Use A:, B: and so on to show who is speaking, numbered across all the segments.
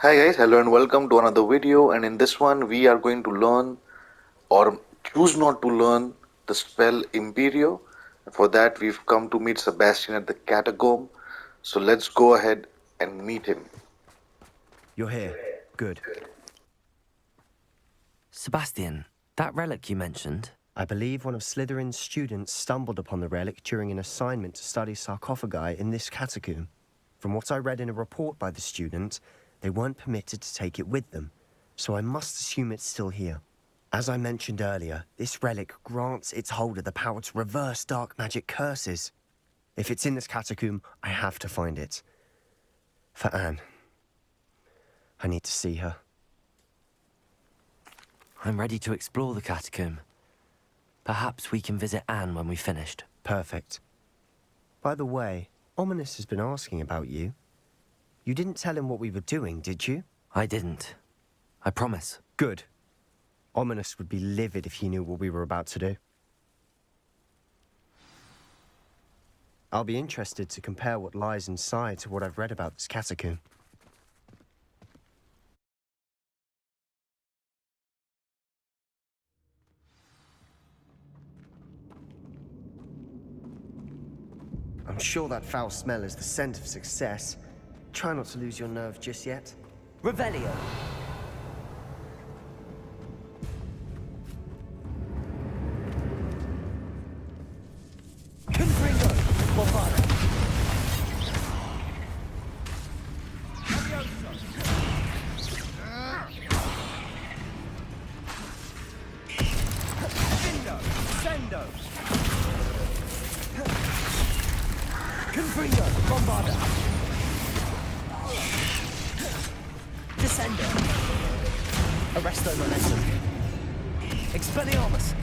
A: Hi guys, hello and welcome to another video, and in this one we are going to learn or choose not to learn the spell Imperio. For that we've come to meet Sebastian at the catacomb. So let's go ahead and meet him.
B: You're here. Good.
C: Sebastian, that relic you mentioned?
B: I believe one of Slytherin's students stumbled upon the relic during an assignment to study sarcophagi in this catacomb. From what I read in a report by the student, they weren't permitted to take it with them, so I must assume it's still here. As I mentioned earlier, this relic grants its holder the power to reverse dark magic curses. If it's in this catacomb, I have to find it. For Anne. I need to see her.
C: I'm ready to explore the catacomb. Perhaps we can visit Anne when we've finished.
B: Perfect. By the way, Ominis has been asking about you. You didn't tell him what we were doing, did you?
C: I didn't. I promise.
B: Good. Ominis would be livid if he knew what we were about to do. I'll be interested to compare what lies inside to what I've read about this catacomb. I'm sure that foul smell is the scent of success. Try not to lose your nerve just yet.
C: Revelio! Confringo! Bombard! Sendo! Confringo! Bombarda! Descendo! Arresto momentum! Expelliarmus!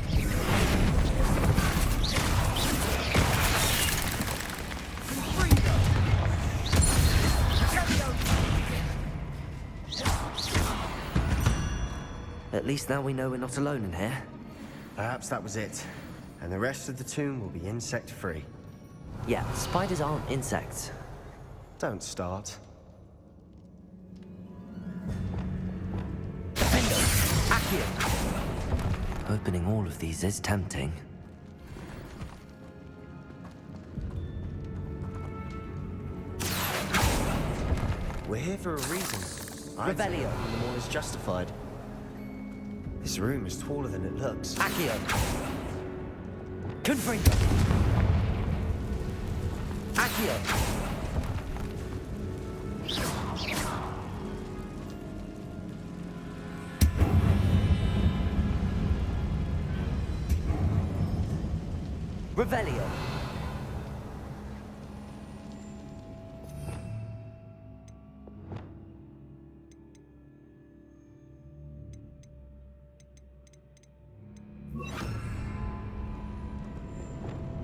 C: At least now we know we're not alone in here.
B: Perhaps that was it. And the rest of the tomb will be insect-free.
C: Yeah, spiders aren't insects.
B: Don't start.
C: Opening all of these is tempting.
B: We're here for a reason.
C: Revelio.
B: The more is justified. This room is taller than it looks.
C: Accio. Confringo. Accio. Revelio.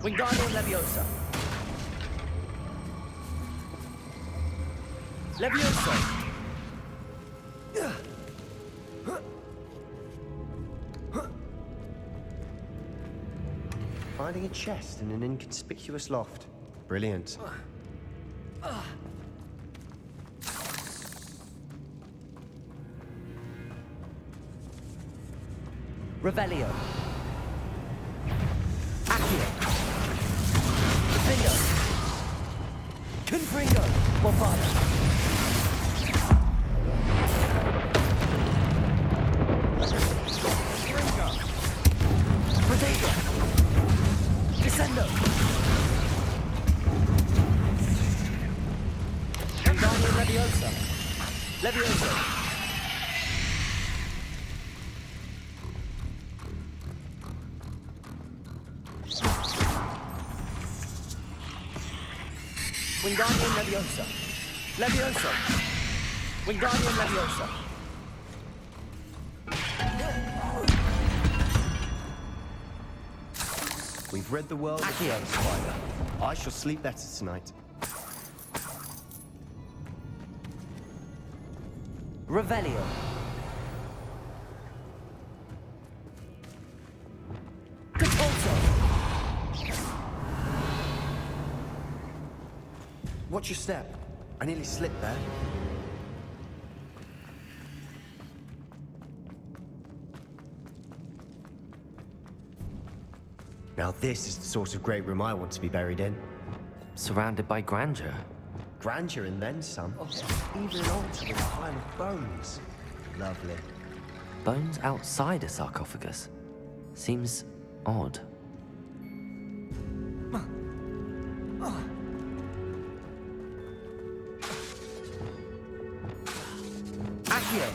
C: Wingardium Leviosa. Leviosa.
B: Finding a chest in an inconspicuous loft. Brilliant.
C: Revelio. Accio. Defendo. Confringo. Bombarda. Protego. Descendo. Wingardium Leviosa. Leviosa. Wingardium Leviosa. Leviosa. Wingardium Leviosa.
B: We've read the world of the spider. I shall sleep better tonight.
C: Revelio. Catapulto.
B: Watch your step. I nearly slipped there. Now this is the sort of great room I want to be buried in.
C: Surrounded by grandeur.
B: Grandeur and then some. Even an altar with a pile of bones. Lovely.
C: Bones outside a sarcophagus. Seems odd.
B: Accio!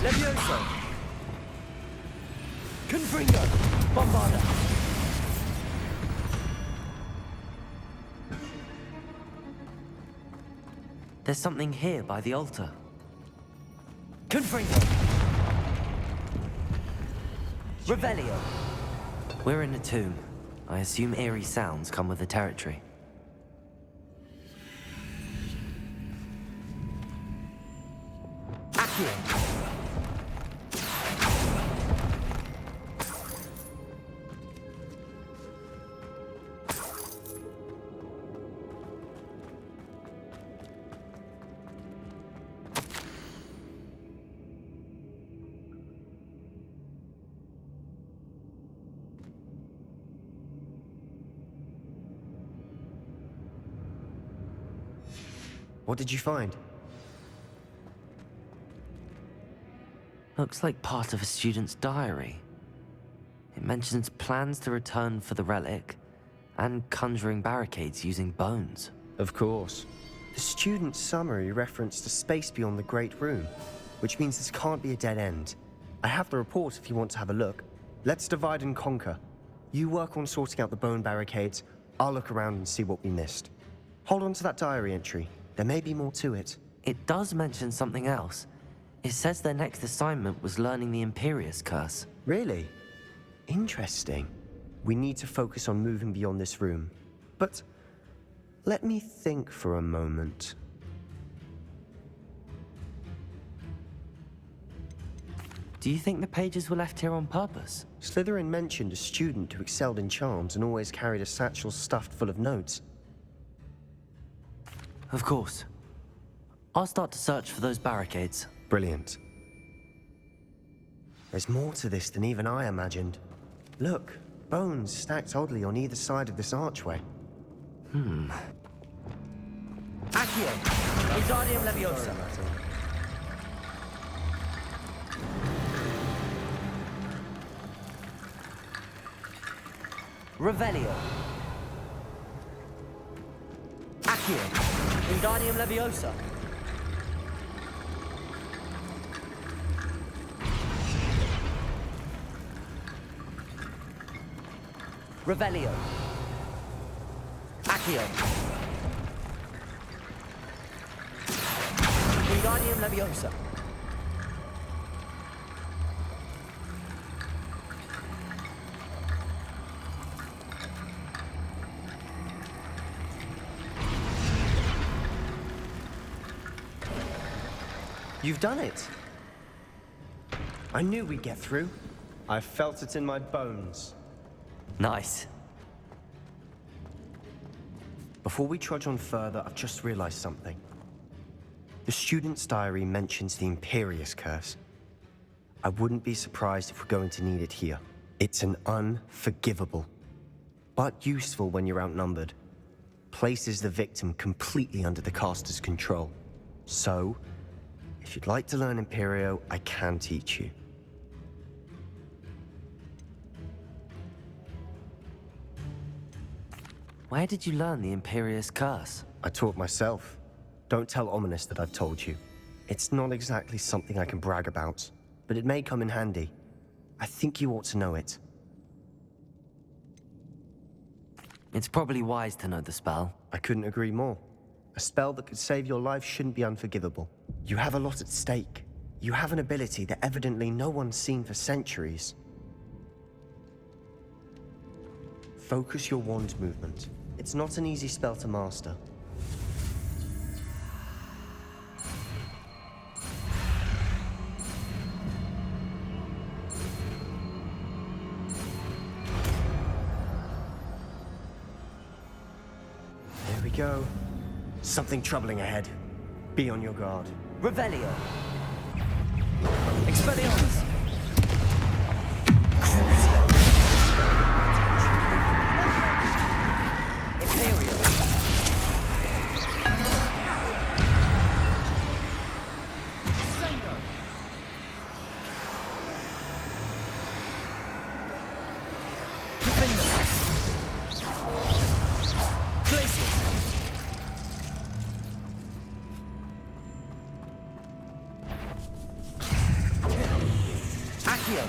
B: Levioso! Confringo! Bombarda!
C: There's something here by the altar.
B: Confringo! Revelio!
C: We're in a tomb. I assume eerie sounds come with the territory.
B: Accio! What did you find?
C: Looks like part of a student's diary. It mentions plans to return for the relic and conjuring barricades using bones.
B: Of course. The student's summary referenced a space beyond the Great Room, which means this can't be a dead end. I have the report if you want to have a look. Let's divide and conquer. You work on sorting out the bone barricades, I'll look around and see what we missed. Hold on to that diary entry. There may be more to it.
C: It does mention something else. It says their next assignment was learning the Imperius Curse.
B: Really? Interesting. We need to focus on moving beyond this room. But let me think for a moment.
C: Do you think the pages were left here on purpose?
B: Slytherin mentioned a student who excelled in charms and always carried a satchel stuffed full of notes.
C: Of course. I'll start to search for those barricades.
B: Brilliant. There's more to this than even I imagined. Look, bones stacked oddly on either side of this archway.
D: Accio! Wingardium Leviosa! Revelio! Accio! Wingardium Leviosa! Revelio! Accio! Wingardium Leviosa!
B: You've done it! I knew we'd get through. I felt it in my bones.
C: Nice.
B: Before we trudge on further, I've just realized something. The student's diary mentions the Imperius Curse. I wouldn't be surprised if we're going to need it here. It's an unforgivable, but useful when you're outnumbered. Places the victim completely under the caster's control. So, if you'd like to learn Imperio, I can teach you.
C: Where did you learn the Imperius Curse?
B: I taught myself. Don't tell Ominis that I've told you. It's not exactly something I can brag about, but it may come in handy. I think you ought to know it.
C: It's probably wise to know the spell.
B: I couldn't agree more. A spell that could save your life shouldn't be unforgivable. You have a lot at stake. You have an ability that evidently no one's seen for centuries. Focus your wand movement. It's not an easy spell to master. we go. Something troubling ahead. Be on your guard.
D: Revelio. Expelliarmus. Imperio. Accio.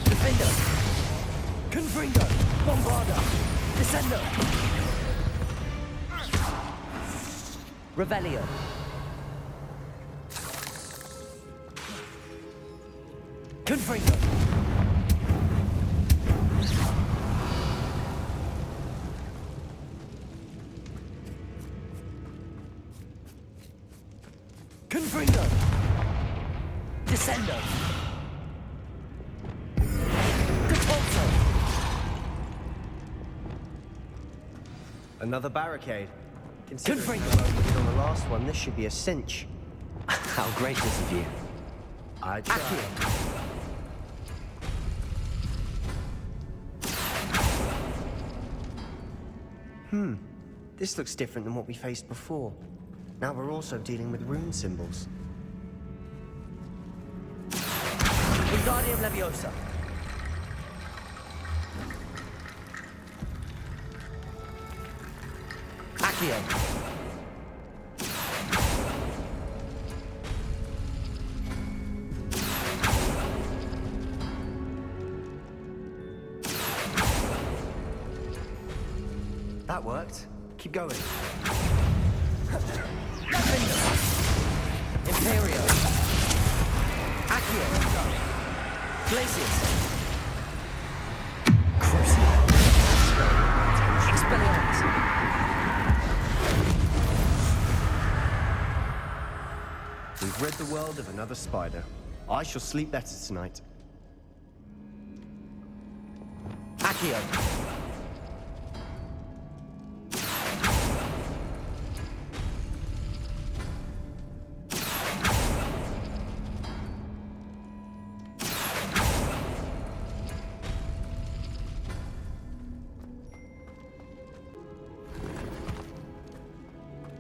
D: Defender. Confringo. Bombarda. Descendo. Revelio. Confringo. Confringo. Descendo.
B: Another barricade.
D: Confringo.
B: Considering the moment we did on the last one, this should be a cinch.
C: How gracious of you.
B: I try.
D: Accio.
B: This looks different than what we faced before. Now we're also dealing with rune symbols.
D: Wingardium Leviosa. Accio.
B: That worked. Keep going.
D: Imperio. Accio. Glacius. Crucial. Expelliarmus.
B: We've rid the world of another spider. I shall sleep better tonight.
D: Accio.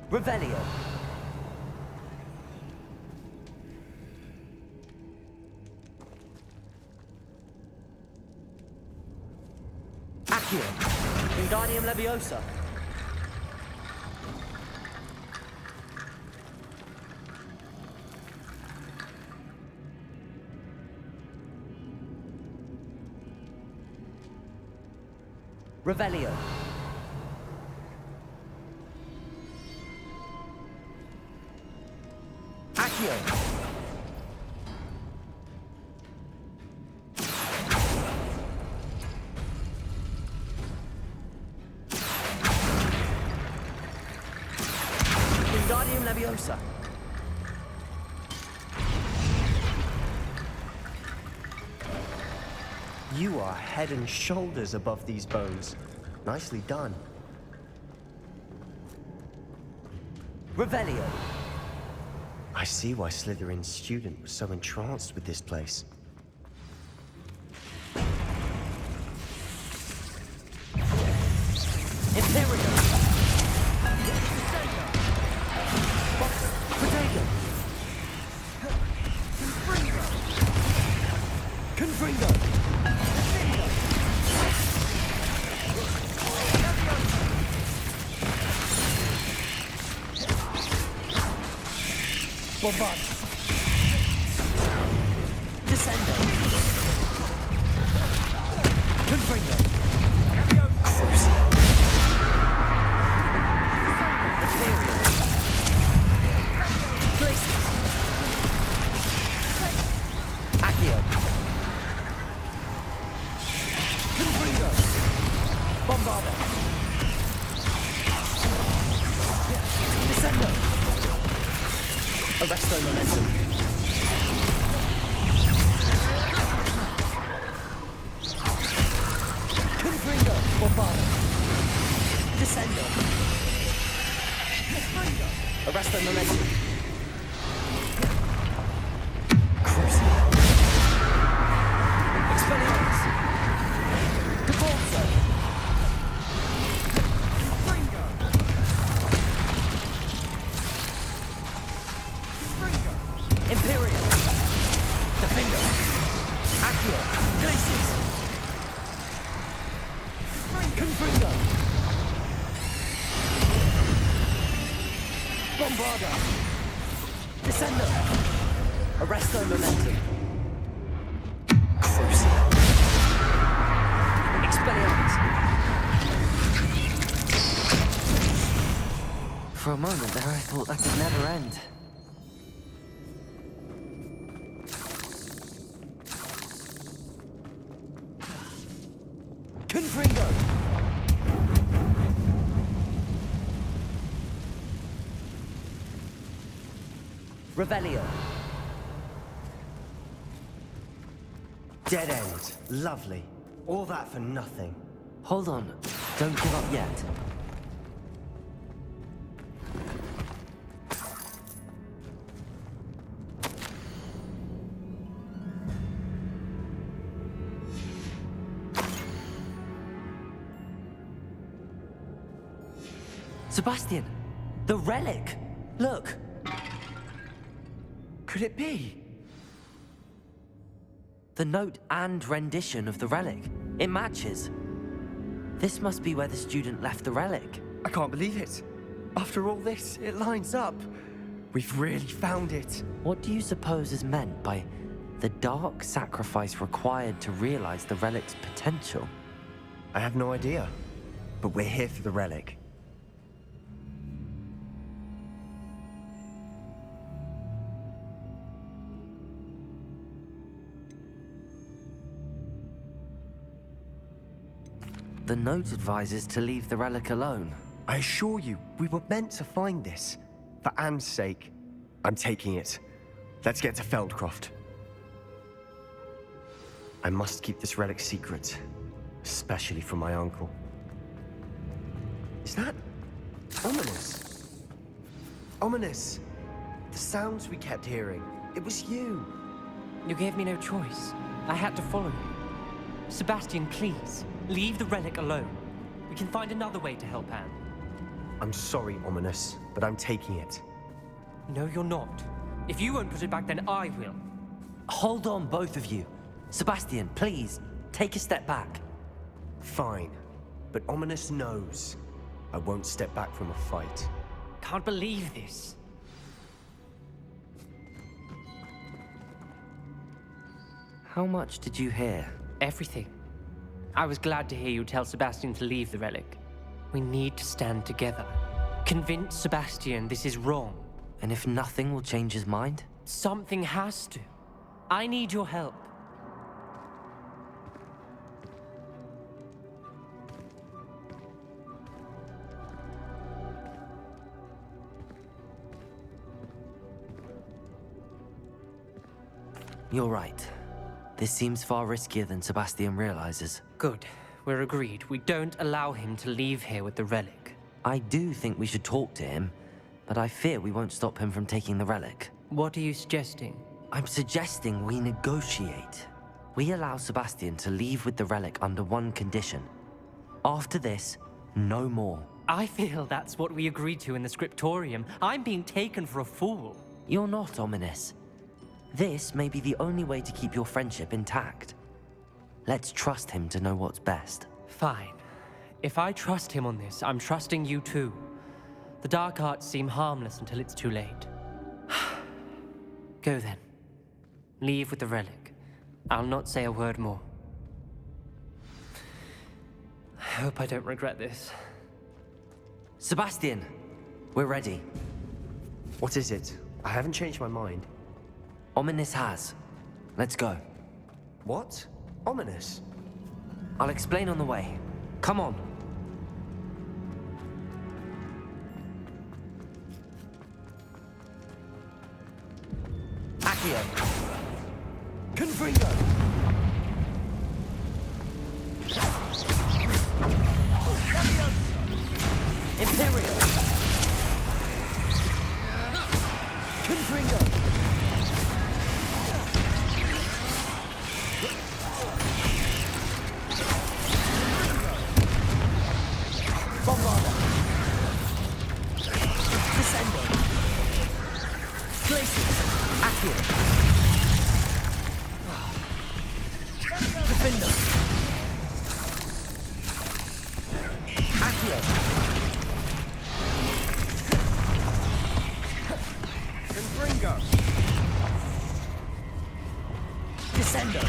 D: Revelio. Accio. Wingardium Leviosa. Revelio. Accio. Wingardium Leviosa.
B: You are head and shoulders above these bones. Nicely done.
D: Revelio.
B: I see why Slytherin's student was so entranced with this place.
D: Imperio. Potato. Confringo. Bombard. Descendo. Confringo. Crucial. Imperial. Glacius. Accio. Confringo. Bombarda. Descendo. Arresto momentum. Confringo. Bombarda. Descendo. Arrest the momentum. Crucial. Expelliarmus. Devolso. Imperio. Defender. Accio. Glacis. Confringo. Bombarda. Descender. Arresto momentum. Crucial. Expelliarmus.
C: For a moment there, I thought that could never end.
D: Confringo. Revelio.
B: Dead end. Lovely. All that for nothing.
C: Hold on. Don't give up yet. Sebastian! The relic! Look!
B: Could it be?
C: The note and rendition of the relic. It matches. This must be where the student left the relic.
B: I can't believe it. After all this, it lines up. We've really found it.
C: What do you suppose is meant by the dark sacrifice required to realize the relic's potential?
B: I have no idea. But we're here for the relic.
C: The note advises to leave the relic alone.
B: I assure you, we were meant to find this. For Anne's sake, I'm taking it. Let's get to Feldcroft. I must keep this relic secret, especially from my uncle. Is that ominous? Ominous! The sounds we kept hearing, it was you.
E: You gave me no choice. I had to follow you. Sebastian, please, leave the relic alone. We can find another way to help Anne.
B: I'm sorry, Ominis, but I'm taking it.
E: No, you're not. If you won't put it back, then I will.
C: Hold on, both of you. Sebastian, please, take a step back.
B: Fine, but Ominis knows I won't step back from a fight.
E: Can't believe this.
C: How much did you hear?
E: Everything. I was glad to hear you tell Sebastian to leave the relic. We need to stand together. Convince Sebastian this is wrong.
C: And if nothing will change his mind?
E: Something has to. I need your help.
C: You're right. This seems far riskier than Sebastian realizes.
E: Good. We're agreed. We don't allow him to leave here with the relic.
C: I do think we should talk to him, but I fear we won't stop him from taking the relic.
E: What are you suggesting?
C: I'm suggesting we negotiate. We allow Sebastian to leave with the relic under one condition. After this, no more.
E: I feel that's what we agreed to in the scriptorium. I'm being taken for a fool.
C: You're not, Ominis. This may be the only way to keep your friendship intact. Let's trust him to know what's best.
E: Fine. If I trust him on this, I'm trusting you too. The dark arts seem harmless until it's too late. Go then. Leave with the relic. I'll not say a word more. I hope I don't regret this.
C: Sebastian, we're ready.
B: What is it? I haven't changed my mind.
C: Ominis has. Let's go.
B: What? Ominis?
C: I'll explain on the way. Come on.
D: Accio. Confringo.
E: Imperio.
D: Accio. Confringo. Descendo.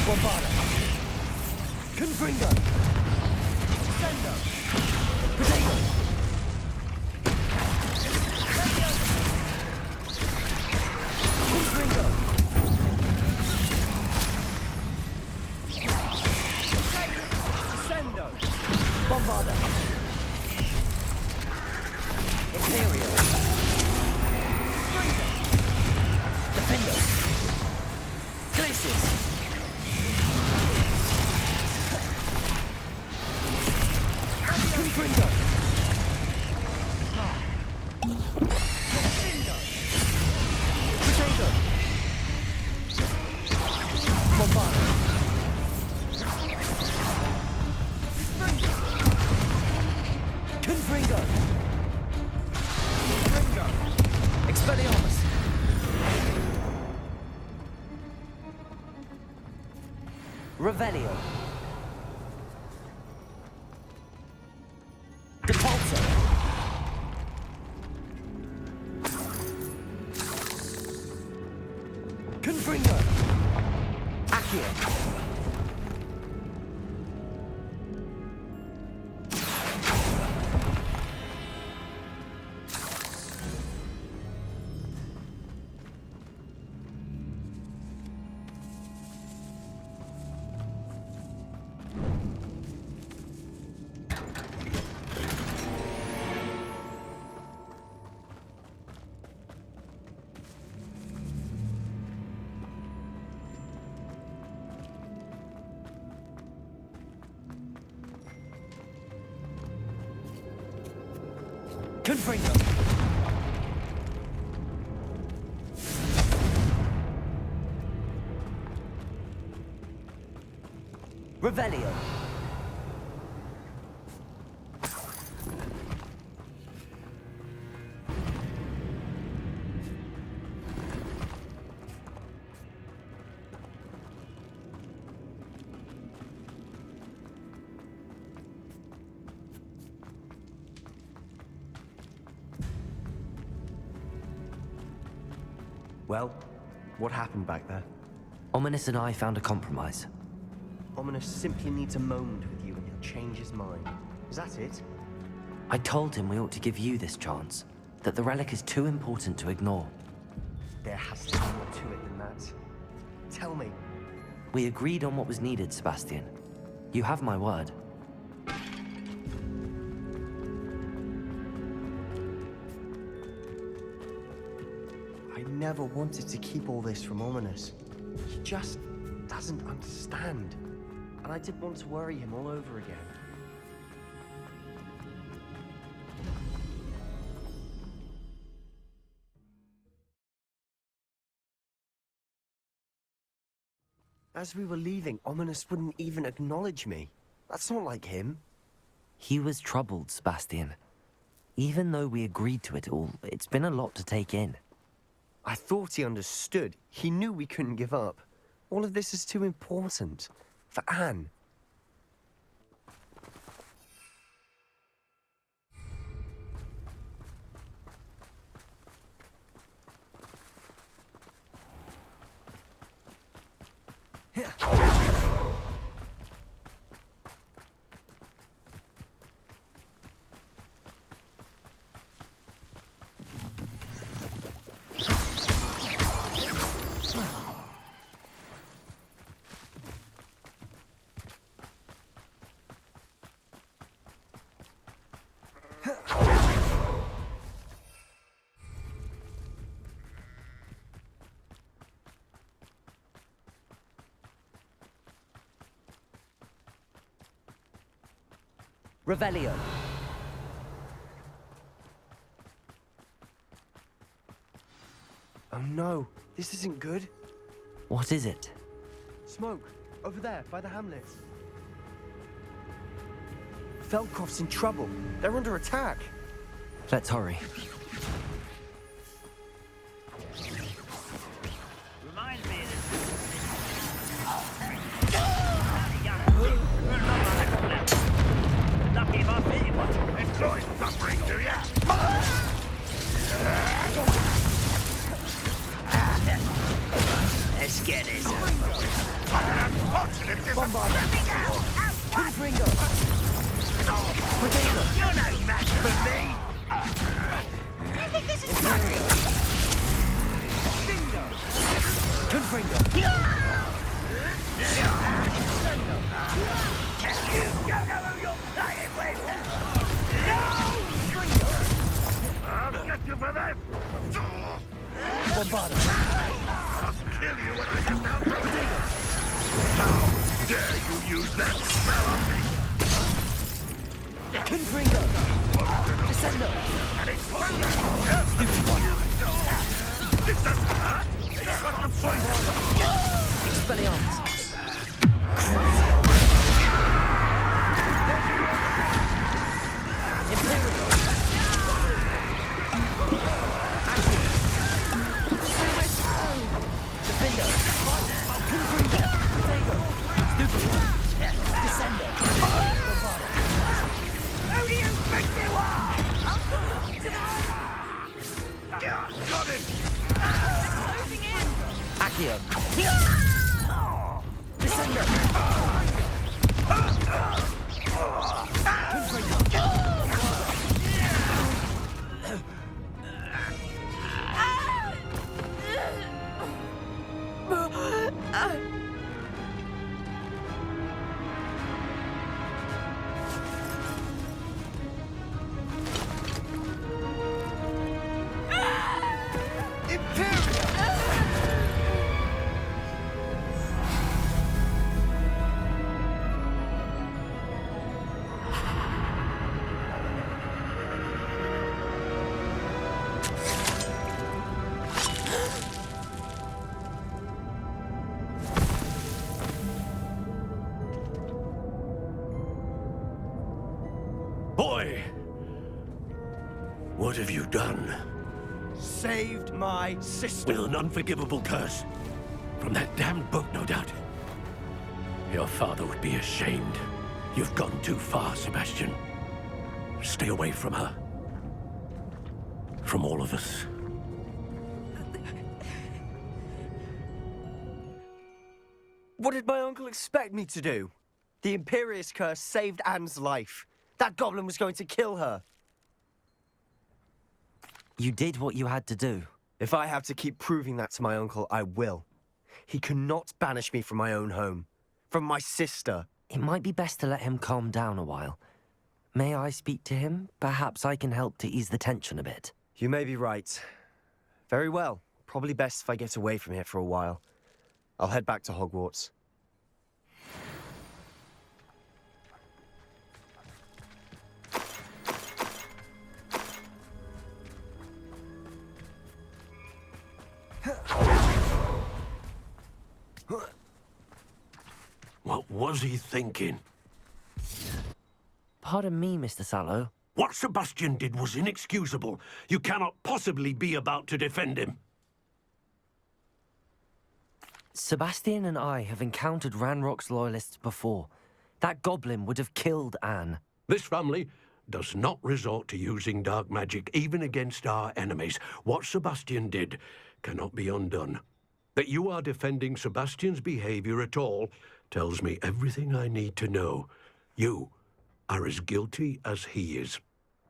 D: Bombarda. Confringo. Descendo. Potato. Confringo. Descendo. Bombarda. Imperio. Defender. Glacius. Confringo. Potato. Bombarda. Confringo. Expelliarmus. Revelio. Depulso. Confringo. Accio. Confringo. Revelio.
B: Well, what happened back there?
C: Ominis and I found a compromise.
B: Ominis simply needs a moment with you and he'll change his mind. Is that it?
C: I told him we ought to give you this chance, that the relic is too important to ignore.
B: There has to be more to it than that. Tell me.
C: We agreed on what was needed, Sebastian. You have my word.
B: I never wanted to keep all this from Ominis. He just doesn't understand. And I didn't want to worry him all over again. As we were leaving, Ominis wouldn't even acknowledge me. That's not like him.
C: He was troubled, Sebastian. Even though we agreed to it all, it's been a lot to take in.
B: I thought he understood. He knew we couldn't give up. All of this is too important. For Anne.
D: Revelio.
B: Oh no, this isn't good.
C: What is it?
B: Smoke, over there, by the hamlet. Feldcroft's in trouble. They're under attack.
C: Let's hurry.
F: Reminds me of Lucky enjoy suffering, do ya?
D: Let's get this over.
F: Unfortunate disappointment.
D: Confringo. Potato.
F: You're no match for me.
D: Imperio. Bingo. Confringo.
F: You don't know who you're playing with. I'll get you for that.
D: Bombardo.
F: I'll kill you when I get down from it. How dare you use that spell on me?
D: Confringo. Descendo.
F: Stupid one. This doesn't hurt. It's got the point.
D: Expelliarmus. Imperio. Defender. Confringo. Potato. Stupid one. Descendo.
F: Who do you think you are? Got it!
D: Accio. Descendo.
F: Boy! What have you done?
G: Saved my sister.
F: With an unforgivable curse. From that damned book, no doubt. Your father would be ashamed. You've gone too far, Sebastian. Stay away from her. From all of us.
G: What did my uncle expect me to do? The Imperius Curse saved Anne's life. That goblin was going to kill her.
B: You did what you had to do.
G: If I have to keep proving that to my uncle, I will. He cannot banish me from my own home. From my sister.
B: It might be best to let him calm down a while. May I speak to him? Perhaps I can help to ease the tension a bit.
G: You may be right. Very well. Probably best if I get away from here for a while. I'll head back to Hogwarts.
F: What was he thinking?
B: Pardon me, Mr. Sallow.
F: What Sebastian did was inexcusable. You cannot possibly be about to defend him.
B: Sebastian and I have encountered Ranrock's loyalists before. That goblin would have killed Anne.
F: This family does not resort to using dark magic, even against our enemies. What Sebastian did cannot be undone. That you are defending Sebastian's behavior at all tells me everything I need to know. You are as guilty as he is.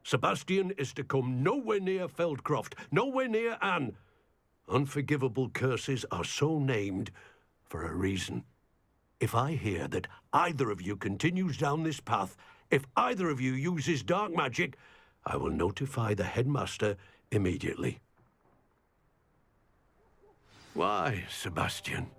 F: Sebastian is to come nowhere near Feldcroft, nowhere near Anne. Unforgivable curses are so named for a reason. If I hear that either of you continues down this path, if either of you uses dark magic, I will notify the headmaster immediately. Why, Sebastian?